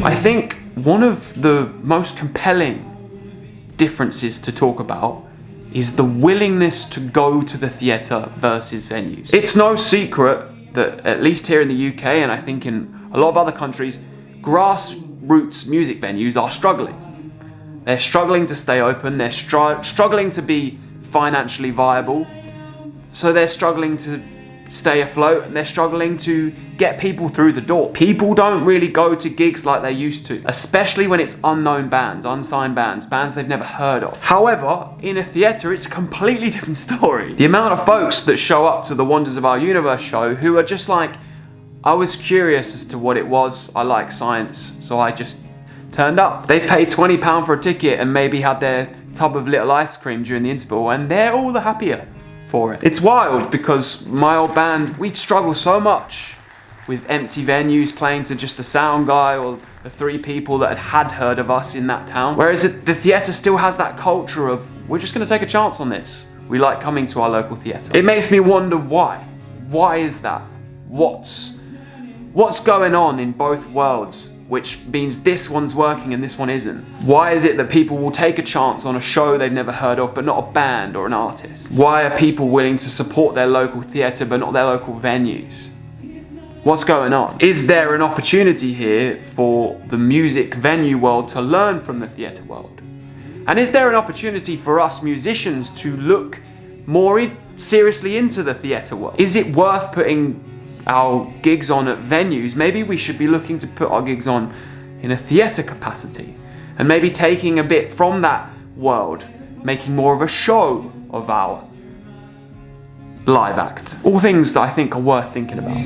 I think one of the most compelling differences to talk about is the willingness to go to the theatre versus venues. It's no secret that, at least here in the UK, and I think in a lot of other countries, grassroots music venues are struggling. They're struggling to stay open, they're struggling to be financially viable, so they're struggling to stay afloat, and they're struggling to get people through the door. People don't really go to gigs like they used to, especially when it's unknown bands, unsigned bands they've never heard of. However, in a theatre, it's a completely different story. The amount of folks that show up to the Wonders of Our Universe show who are just like, I was curious as to what it was, I like science, so I just turned up. They've paid £20 for a ticket and maybe had their tub of little ice cream during the interval, and they're all the happier for it. It's wild because my old band, we'd struggle so much with empty venues, playing to just the sound guy or the 3 people that had heard of us in that town. Whereas the theatre still has that culture of, we're just going to take a chance on this. We like coming to our local theatre. It makes me wonder why. Why is that? What's going on in both worlds, which means this one's working and this one isn't? Why is it that people will take a chance on a show they've never heard of but not a band or an artist? Why are people willing to support their local theatre but not their local venues? What's going on? Is there an opportunity here for the music venue world to learn from the theatre world? And is there an opportunity for us musicians to look more seriously into the theatre world? Is it worth putting our gigs on at venues? Maybe we should be looking to put our gigs on in a theatre capacity, and maybe taking a bit from that world, making more of a show of our live act. All things that I think are worth thinking about.